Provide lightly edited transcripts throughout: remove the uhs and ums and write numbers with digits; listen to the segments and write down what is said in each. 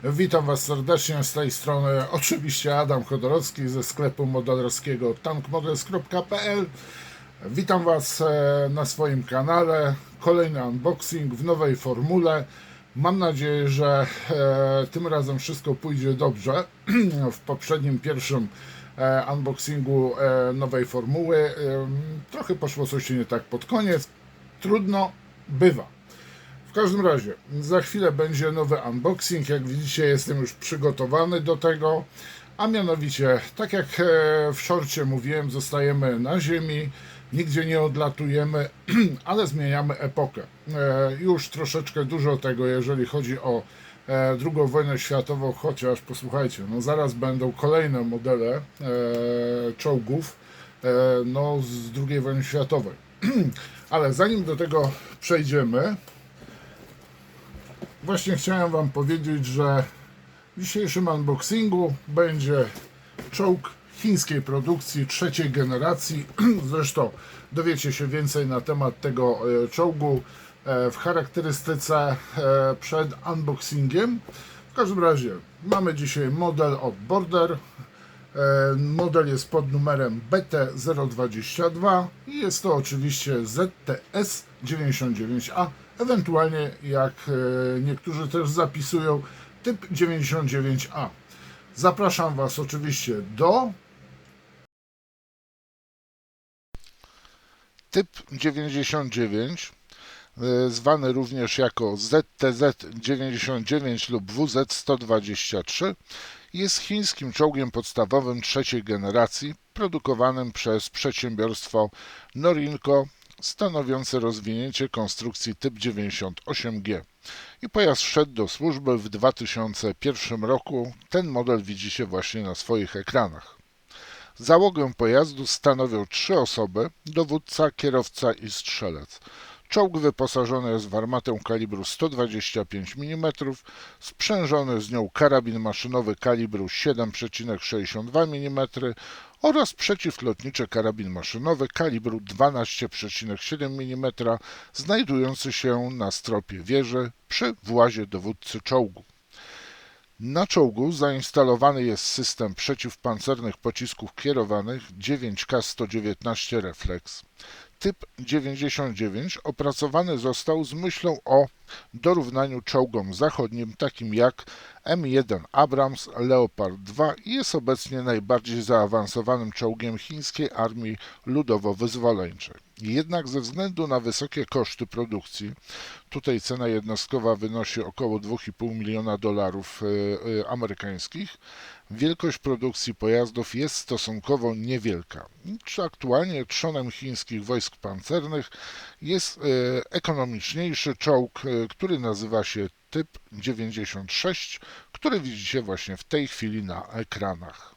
Witam Was serdecznie, z tej strony oczywiście Adam Chodorowski ze sklepu modelerskiego tankmodels.pl. Witam Was na swoim kanale. Kolejny unboxing w nowej formule. Mam nadzieję, że tym razem wszystko pójdzie dobrze. W poprzednim, pierwszym unboxingu nowej formuły trochę poszło coś nie tak pod koniec. Trudno, bywa. W każdym razie, za chwilę będzie nowy unboxing. Jak widzicie, jestem już przygotowany do tego. A mianowicie, tak jak w szorcie mówiłem, zostajemy na ziemi, nigdzie nie odlatujemy, ale zmieniamy epokę. Już troszeczkę dużo tego, jeżeli chodzi o II wojnę światową, chociaż posłuchajcie, no zaraz będą kolejne modele czołgów no, z II wojny światowej. Ale zanim do tego przejdziemy, właśnie chciałem Wam powiedzieć, że w dzisiejszym unboxingu będzie czołg chińskiej produkcji trzeciej generacji. Zresztą dowiecie się więcej na temat tego czołgu w charakterystyce przed unboxingiem. W każdym razie mamy dzisiaj model od Border. Model jest pod numerem BT022 i jest to oczywiście ZTS-99A, ewentualnie jak niektórzy też zapisują, typ 99A. Zapraszam Was oczywiście do typ 99, zwany również jako ZTZ-99 lub WZ-123, jest chińskim czołgiem podstawowym trzeciej generacji, produkowanym przez przedsiębiorstwo Norinco, stanowiące rozwinięcie konstrukcji typ 98G. I pojazd wszedł do służby w 2001 roku. Ten model widzicie właśnie na swoich ekranach. Załogę pojazdu stanowią 3 osoby: dowódca, kierowca i strzelec. Czołg wyposażony jest w armatę kalibru 125 mm, sprzężony z nią karabin maszynowy kalibru 7,62 mm oraz przeciwlotniczy karabin maszynowy kalibru 12,7 mm, znajdujący się na stropie wieży przy włazie dowódcy czołgu. Na czołgu zainstalowany jest system przeciwpancernych pocisków kierowanych 9K119 Reflex. Typ 99 opracowany został z myślą o dorównaniu czołgom zachodnim, takim jak M1 Abrams, Leopard 2 i jest obecnie najbardziej zaawansowanym czołgiem chińskiej armii ludowo-wyzwoleńczej. Jednak ze względu na wysokie koszty produkcji, tutaj cena jednostkowa wynosi około 2,5 miliona dolarów amerykańskich, wielkość produkcji pojazdów jest stosunkowo niewielka. Aktualnie trzonem chińskich wojsk pancernych jest ekonomiczniejszy czołg, który nazywa się typ 96, który widzicie właśnie w tej chwili na ekranach.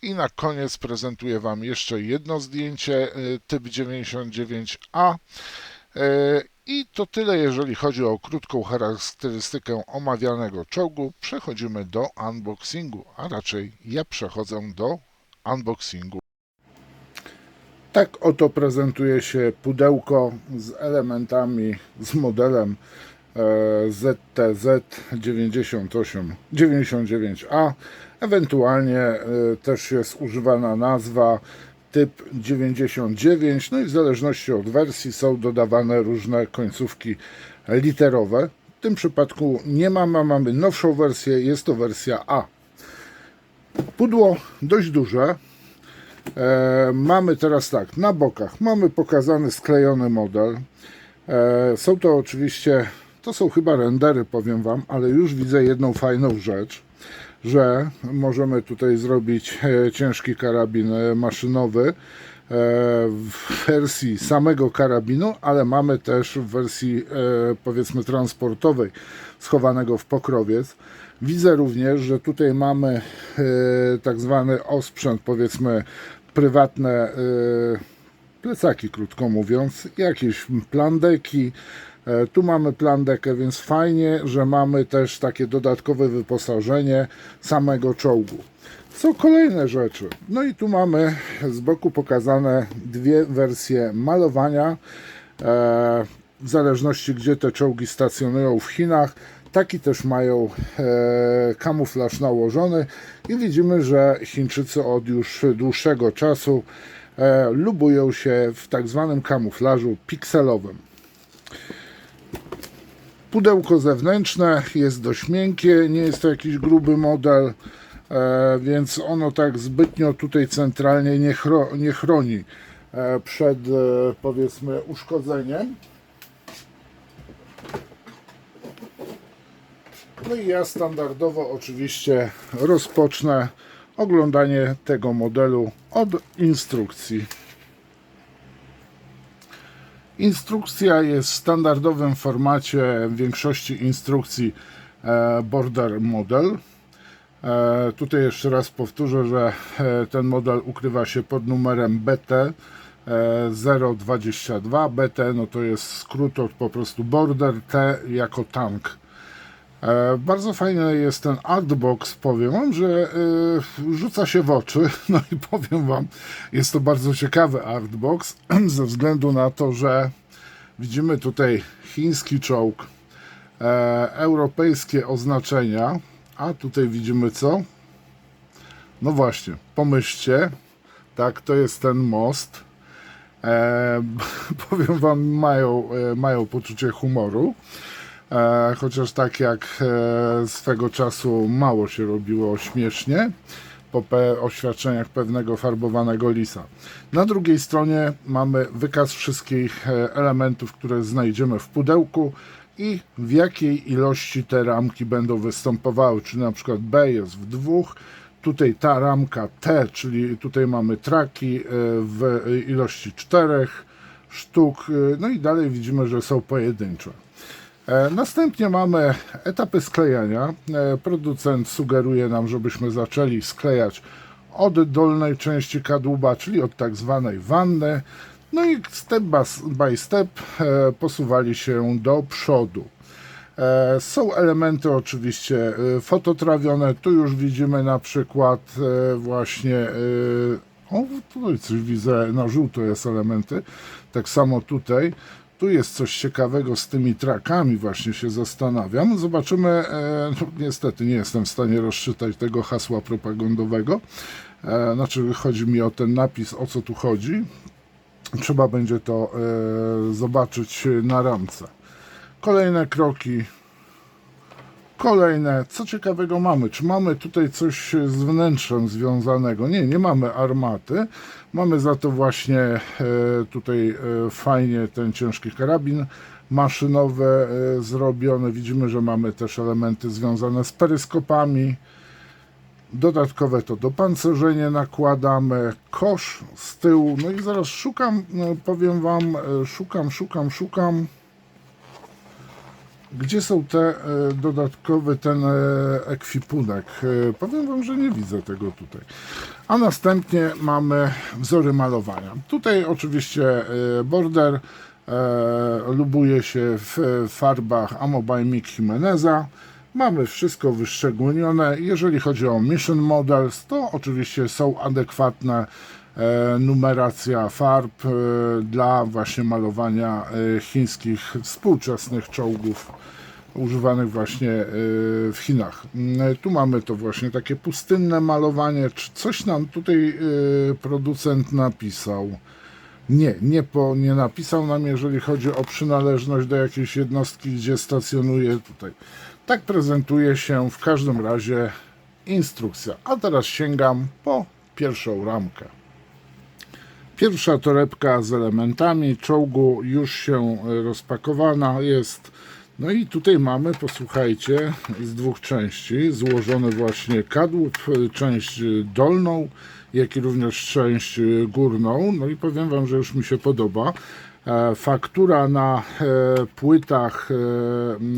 I na koniec prezentuję Wam jeszcze jedno zdjęcie typ 99A. I to tyle, jeżeli chodzi o krótką charakterystykę omawianego czołgu. Przechodzimy do unboxingu, a raczej ja przechodzę do unboxingu. Tak oto prezentuje się pudełko z elementami, z modelem ZTZ-99A. Ewentualnie też jest używana nazwa typ 99, no i w zależności od wersji są dodawane różne końcówki literowe. W tym przypadku nie mamy nowszą wersję, jest to wersja A. Pudło dość duże. Mamy teraz tak, na bokach mamy pokazany sklejony model. Są to oczywiście, to są chyba rendery, powiem Wam, ale już widzę jedną fajną rzecz, że możemy tutaj zrobić ciężki karabin maszynowy w wersji samego karabinu, ale mamy też w wersji powiedzmy transportowej schowanego w pokrowiec. Widzę również, że tutaj mamy tak zwany osprzęt, powiedzmy prywatne plecaki, krótko mówiąc, jakieś plandeki. Tu mamy plandekę, więc fajnie, że mamy też takie dodatkowe wyposażenie samego czołgu. Są kolejne rzeczy. No i tu mamy z boku pokazane dwie wersje malowania. W zależności gdzie te czołgi stacjonują w Chinach, Taki też mają kamuflaż nałożony i widzimy, że Chińczycy od już dłuższego czasu lubują się w tak zwanym kamuflażu pikselowym. Pudełko zewnętrzne jest dość miękkie, nie jest to jakiś gruby model, więc ono tak zbytnio tutaj centralnie nie chroni przed powiedzmy uszkodzeniem. No i ja standardowo oczywiście rozpocznę oglądanie tego modelu od instrukcji. Instrukcja jest w standardowym formacie w większości instrukcji Border Model. Tutaj jeszcze raz powtórzę, że ten model ukrywa się pod numerem BT 022. BT no to jest skrót od po prostu Border, T jako tank. Bardzo fajny jest ten artbox, powiem wam, że rzuca się w oczy, no i powiem wam, jest to bardzo ciekawy artbox, ze względu na to, że widzimy tutaj chiński czołg, europejskie oznaczenia, a tutaj widzimy co? No właśnie, pomyślcie, tak, to jest ten most, powiem wam, mają poczucie humoru. Chociaż tak jak swego czasu mało się robiło śmiesznie po oświadczeniach pewnego farbowanego lisa. Na drugiej stronie mamy wykaz wszystkich elementów, które znajdziemy w pudełku i w jakiej ilości te ramki będą występowały, czyli na przykład B jest w 2, tutaj ta ramka T, czyli tutaj mamy traki w ilości 4 sztuk, no i dalej widzimy, że są pojedyncze. Następnie mamy etapy sklejania. Producent sugeruje nam, żebyśmy zaczęli sklejać od dolnej części kadłuba, czyli od tak zwanej wanny, no i step by step posuwali się do przodu. Są elementy oczywiście fototrawione, tu już widzimy na przykład właśnie, o tutaj coś widzę, na żółto jest elementy, tak samo tutaj. Tu jest coś ciekawego z tymi trakami, właśnie się zastanawiam. Zobaczymy, no, niestety nie jestem w stanie rozczytać tego hasła propagandowego. Znaczy chodzi mi o ten napis, o co tu chodzi. Trzeba będzie to zobaczyć na ramce. Kolejne kroki. Kolejne, co ciekawego mamy? Czy mamy tutaj coś z wnętrzem związanego? Nie, nie mamy armaty. Mamy za to właśnie tutaj fajnie ten ciężki karabin maszynowy zrobiony. Widzimy, że mamy też elementy związane z peryskopami. Dodatkowe to dopancerzenie nakładamy, kosz z tyłu. No i zaraz szukam, powiem wam, szukam. Gdzie są te dodatkowy ten ekwipunek? Powiem wam, że nie widzę tego tutaj. A następnie mamy wzory malowania. Tutaj oczywiście Border lubuje się w farbach Amo by Mick Jimeneza. Mamy wszystko wyszczególnione. Jeżeli chodzi o Mission Models, to oczywiście są adekwatne numeracja farb dla właśnie malowania chińskich współczesnych czołgów używanych właśnie w Chinach. Tu mamy to właśnie takie pustynne malowanie. Czy coś nam tutaj producent napisał? Nie napisał nam, jeżeli chodzi o przynależność do jakiejś jednostki, gdzie stacjonuje tutaj. Tak prezentuje się w każdym razie instrukcja. A teraz sięgam po pierwszą ramkę. Pierwsza torebka z elementami czołgu już się rozpakowana jest. No i tutaj mamy, posłuchajcie, z dwóch części złożony właśnie kadłub, część dolną, jak i również część górną. No i powiem wam, że już mi się podoba. Faktura na płytach,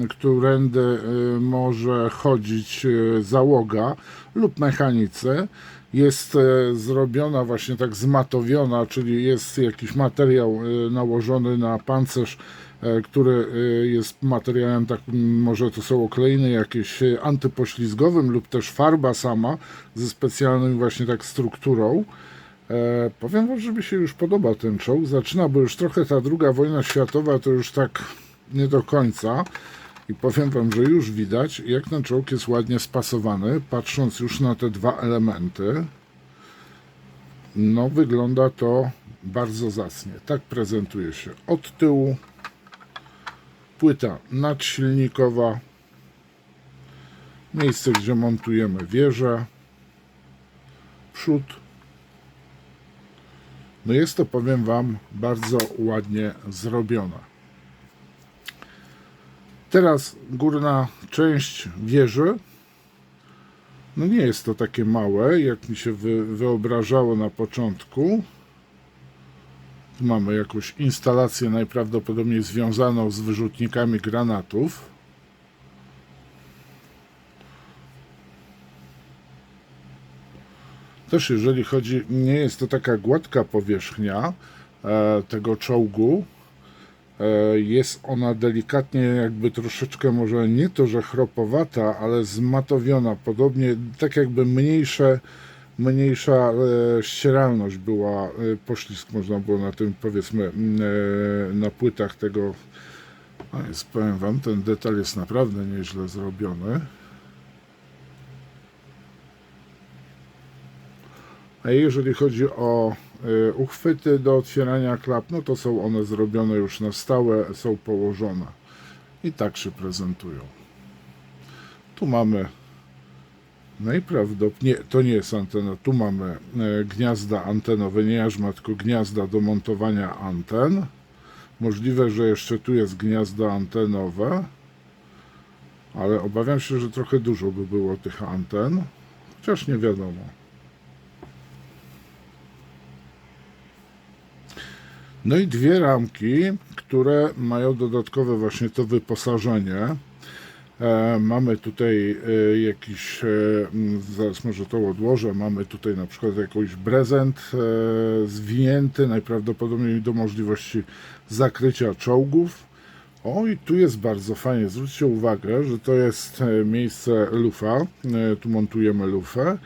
którędy może chodzić załoga lub mechanicy, jest zrobiona właśnie tak zmatowiona, czyli jest jakiś materiał nałożony na pancerz, który jest materiałem takim, może to są okleiny jakieś antypoślizgowym lub też farba sama ze specjalną właśnie tak strukturą. Powiem wam, że mi się już podoba ten czołg. Zaczyna, bo już trochę ta II wojna światowa to już tak nie do końca. I powiem Wam, że już widać, jak ten czołg jest ładnie spasowany, patrząc już na te dwa elementy. No, wygląda to bardzo zacnie. Tak prezentuje się od tyłu. Płyta nadsilnikowa. Miejsce, gdzie montujemy wieżę. Przód. No jest to, powiem Wam, bardzo ładnie zrobione. Teraz górna część wieży. No nie jest to takie małe, jak mi się wyobrażało na początku. Tu mamy jakąś instalację najprawdopodobniej związaną z wyrzutnikami granatów. Też jeżeli chodzi, nie jest to taka gładka powierzchnia tego czołgu. Jest ona delikatnie, jakby troszeczkę, może nie to, że chropowata, ale zmatowiona, podobnie, tak jakby mniejsza ścieralność była, poślizg można było na tym, powiedzmy, na płytach tego. A jest, powiem Wam, ten detal jest naprawdę nieźle zrobiony. A jeżeli chodzi o uchwyty do otwierania klap, no to są one zrobione już na stałe, są położone i tak się prezentują. Tu mamy najprawdopodobniej, to nie jest antena, tu mamy gniazda antenowe, nie jarzma, tylko gniazda do montowania anten. Możliwe, że jeszcze tu jest gniazdo antenowe, ale obawiam się, że trochę dużo by było tych anten, chociaż nie wiadomo. No i dwie ramki, które mają dodatkowe właśnie to wyposażenie. Mamy tutaj jakiś, zaraz może to odłożę, mamy tutaj na przykład jakiś prezent zwinięty, najprawdopodobniej do możliwości zakrycia czołgów. O, i tu jest bardzo fajnie, zwróćcie uwagę, że to jest miejsce lufa, tu montujemy lufę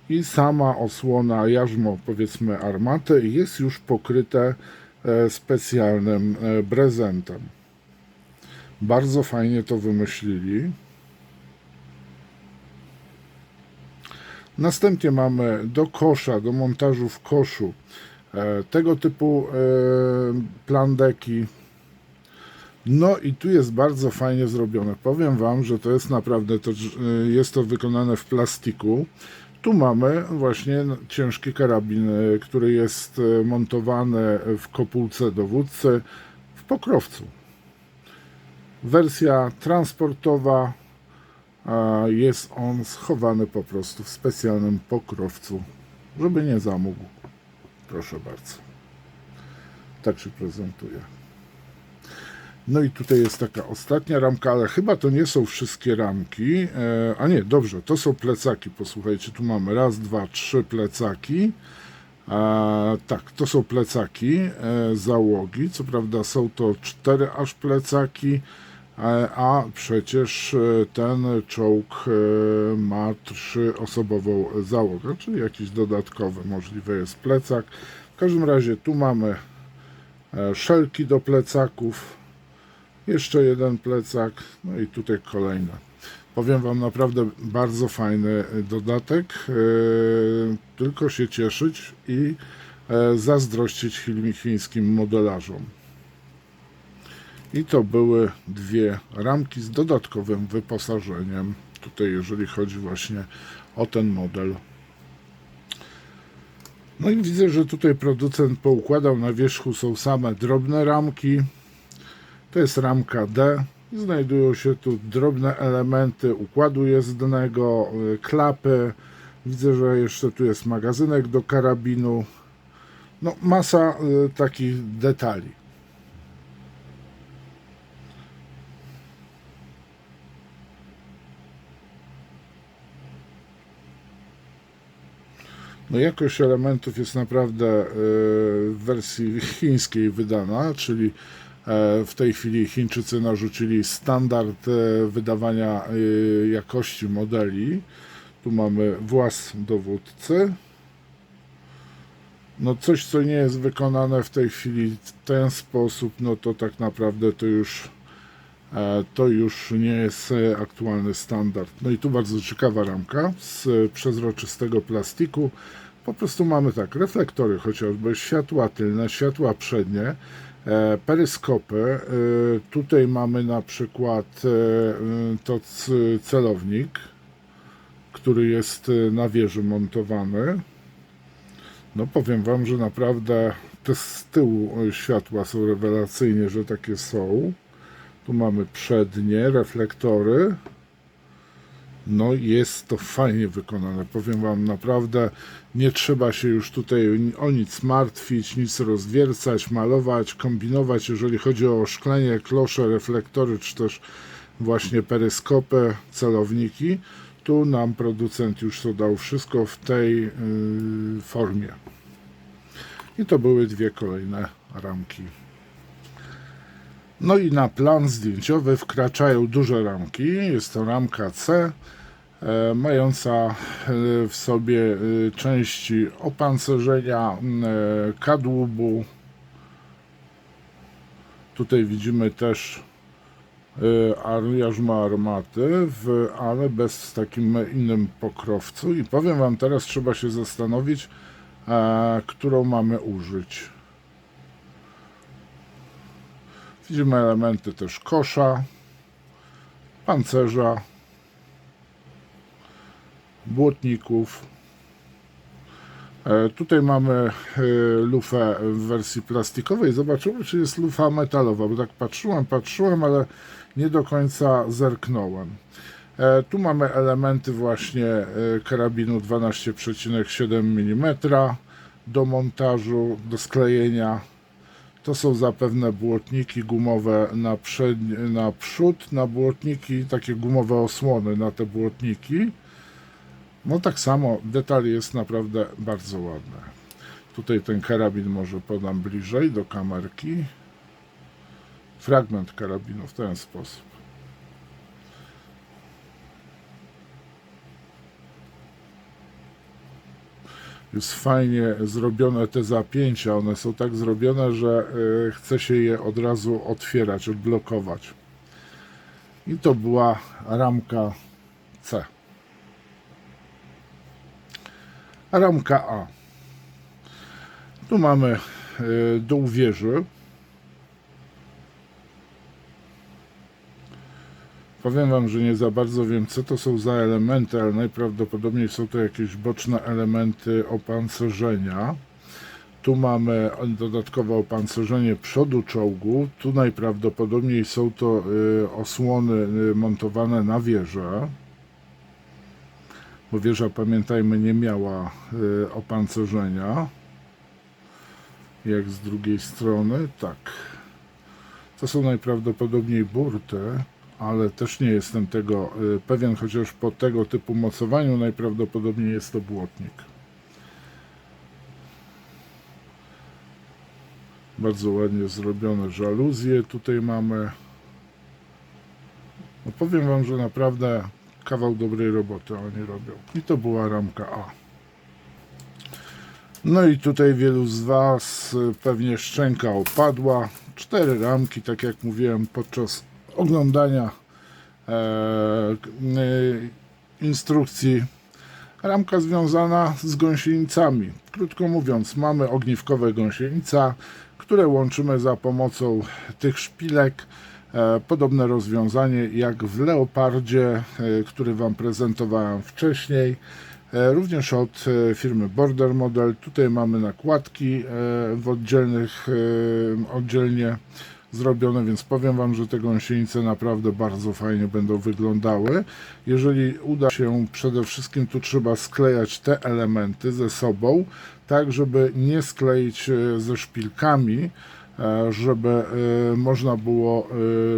i sama osłona, jarzmo, powiedzmy, armaty jest już pokryte specjalnym prezentem. Bardzo fajnie to wymyślili. Następnie mamy do kosza, do montażu w koszu tego typu plandeki. No i tu jest bardzo fajnie zrobione. Powiem Wam, że to jest naprawdę, jest to wykonane w plastiku. Tu mamy właśnie ciężki karabin, który jest montowany w kopułce dowódcy w pokrowcu. Wersja transportowa, jest on schowany po prostu w specjalnym pokrowcu, żeby nie zamógł. Proszę bardzo. Tak się prezentuje. No i tutaj jest taka ostatnia ramka, ale chyba to nie są wszystkie ramki. A nie, dobrze, to są plecaki. Posłuchajcie, tu mamy raz, dwa, trzy plecaki. Tak, to są plecaki załogi. Co prawda są to 4 aż plecaki, a przecież ten czołg ma 3-osobową załogę, czyli jakiś dodatkowy możliwy jest plecak. W każdym razie tu mamy szelki do plecaków. Jeszcze jeden plecak, no i tutaj kolejne. Powiem Wam, naprawdę bardzo fajny dodatek. Tylko się cieszyć i zazdrościć chińskim modelarzom. I to były dwie ramki z dodatkowym wyposażeniem. Tutaj jeżeli chodzi właśnie o ten model. No i widzę, że tutaj producent poukładał na wierzchu, są same drobne ramki. To jest ramka D. Znajdują się tu drobne elementy układu jezdnego, klapy. Widzę, że jeszcze tu jest magazynek do karabinu. No, masa takich detali. No, jakość elementów jest naprawdę w wersji chińskiej wydana, czyli w tej chwili Chińczycy narzucili standard wydawania jakości modeli. Tu mamy włas dowódcy. No coś, co nie jest wykonane w tej chwili w ten sposób, no to tak naprawdę to już To już nie jest aktualny standard. No i tu bardzo ciekawa ramka z przezroczystego plastiku. Po prostu mamy tak, reflektory chociażby, światła tylne, światła przednie, peryskopy. Tutaj mamy na przykład to celownik, który jest na wieży montowany. No powiem Wam, że naprawdę te z tyłu światła są rewelacyjnie, że takie są. Tu mamy przednie reflektory. No jest to fajnie wykonane. Powiem Wam, naprawdę nie trzeba się już tutaj o nic martwić, nic rozwiercać, malować, kombinować, jeżeli chodzi o szklenie, klosze, reflektory, czy też właśnie peryskopy, celowniki. Tu nam producent już to dał wszystko w tej formie. I to były dwie kolejne ramki. No i na plan zdjęciowy wkraczają duże ramki. Jest to ramka C, mająca w sobie części opancerzenia, kadłubu. Tutaj widzimy też jarzmo armaty, ale bez takim innym pokrowcu. I powiem Wam, teraz trzeba się zastanowić, którą mamy użyć. Widzimy elementy też kosza, pancerza, błotników. Tutaj mamy lufę w wersji plastikowej. Zobaczymy, czy jest lufa metalowa, bo tak patrzyłem, ale nie do końca zerknąłem. Tu mamy elementy właśnie karabinu 12,7 mm do montażu, do sklejenia. To są zapewne błotniki gumowe na przód, na błotniki, takie gumowe osłony na te błotniki. No tak samo, detal jest naprawdę bardzo ładny. Tutaj ten karabin może podam bliżej do kamerki. Fragment karabinu w ten sposób. Jest fajnie zrobione te zapięcia, one są tak zrobione, że chce się je od razu otwierać, odblokować. I to była ramka C. Ramka A. Tu mamy dół wieży. Powiem Wam, że nie za bardzo wiem, co to są za elementy, ale najprawdopodobniej są to jakieś boczne elementy opancerzenia. Tu mamy dodatkowe opancerzenie przodu czołgu. Tu najprawdopodobniej są to osłony montowane na wieżę. Bo wieża, pamiętajmy, nie miała opancerzenia. Jak z drugiej strony, tak. To są najprawdopodobniej burty, ale też nie jestem tego pewien, chociaż po tego typu mocowaniu najprawdopodobniej jest to błotnik. Bardzo ładnie zrobione żaluzje tutaj mamy. No powiem Wam, że naprawdę kawał dobrej roboty oni robią. I to była ramka A. No i tutaj wielu z Was pewnie szczęka opadła. 4 ramki, tak jak mówiłem podczas oglądania instrukcji. Ramka związana z gąsienicami. Krótko mówiąc, mamy ogniwkowe gąsienica, które łączymy za pomocą tych szpilek. Podobne rozwiązanie jak w Leopardzie, który Wam prezentowałem wcześniej. Również od firmy Border Model. Tutaj mamy nakładki oddzielnie zrobione, więc powiem Wam, że te gąsienice naprawdę bardzo fajnie będą wyglądały. Jeżeli uda się, przede wszystkim tu trzeba sklejać te elementy ze sobą, tak żeby nie skleić ze szpilkami, żeby można było,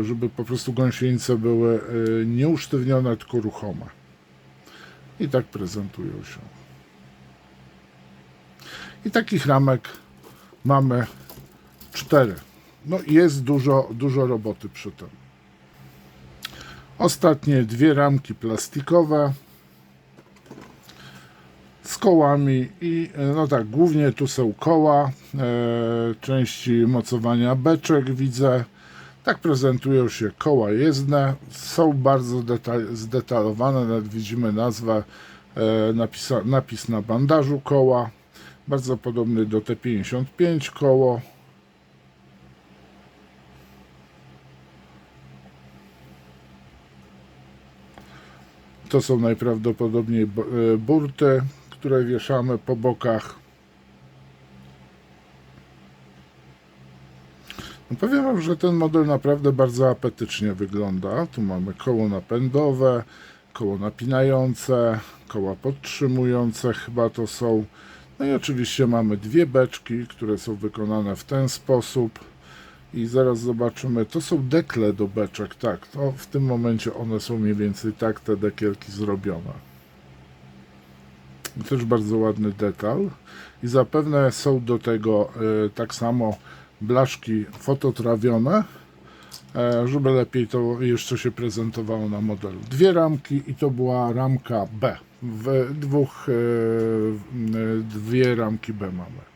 żeby po prostu gąsienice były nie usztywnione, tylko ruchome. I tak prezentują się. I takich ramek mamy 4. No i jest dużo roboty przy tym. Ostatnie 2 ramki plastikowe z kołami i no tak, głównie tu są koła, części mocowania beczek widzę. Tak prezentują się koła jezdne. Są bardzo zdetalowane, nawet widzimy nazwę, napis na bandażu koła. Bardzo podobny do T55 koło. To są najprawdopodobniej burty, które wieszamy po bokach. No powiem wam, że ten model naprawdę bardzo apetycznie wygląda. Tu mamy koło napędowe, koło napinające, koła podtrzymujące chyba to są. No i oczywiście mamy dwie beczki, które są wykonane w ten sposób. I zaraz zobaczymy, to są dekle do beczek, tak, to w tym momencie one są mniej więcej tak, te dekielki zrobione. Też bardzo ładny detal. I zapewne są do tego tak samo blaszki fototrawione, żeby lepiej to jeszcze się prezentowało na modelu. Dwie ramki i to była ramka B. Dwie ramki B mamy.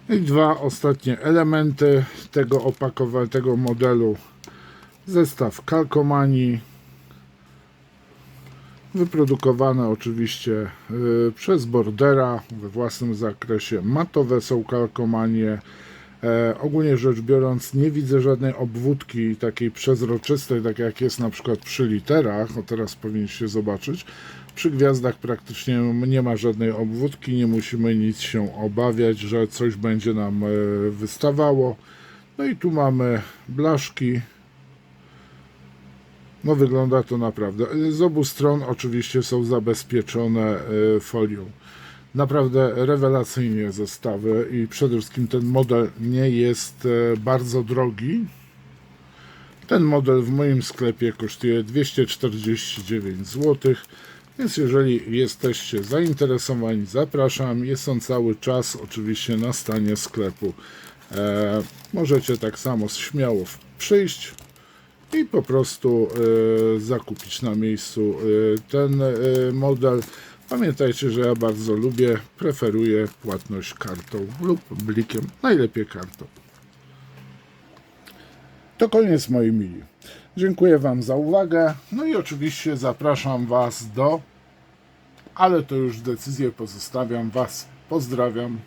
I dwa ostatnie elementy tego opakowania, tego modelu. Zestaw kalkomanii, wyprodukowane oczywiście przez Bordera we własnym zakresie. Matowe są kalkomanie. Ogólnie rzecz biorąc, nie widzę żadnej obwódki takiej przezroczystej, tak jak jest na przykład przy literach. O, teraz powinniście zobaczyć. Przy gwiazdach praktycznie nie ma żadnej obwódki, nie musimy nic się obawiać, że coś będzie nam wystawało. No i tu mamy blaszki. No wygląda to naprawdę. Z obu stron oczywiście są zabezpieczone folią. Naprawdę rewelacyjnie zestawy i przede wszystkim ten model nie jest bardzo drogi. Ten model w moim sklepie kosztuje 249 zł, więc jeżeli jesteście zainteresowani, zapraszam. Jest on cały czas oczywiście na stanie sklepu. Możecie tak samo śmiało przyjść i po prostu zakupić na miejscu ten model. Pamiętajcie, że ja bardzo preferuję płatność kartą lub blikiem, najlepiej kartą. To koniec, moi mili. Dziękuję wam za uwagę. No i oczywiście zapraszam was ale to już decyzję pozostawiam was. Pozdrawiam.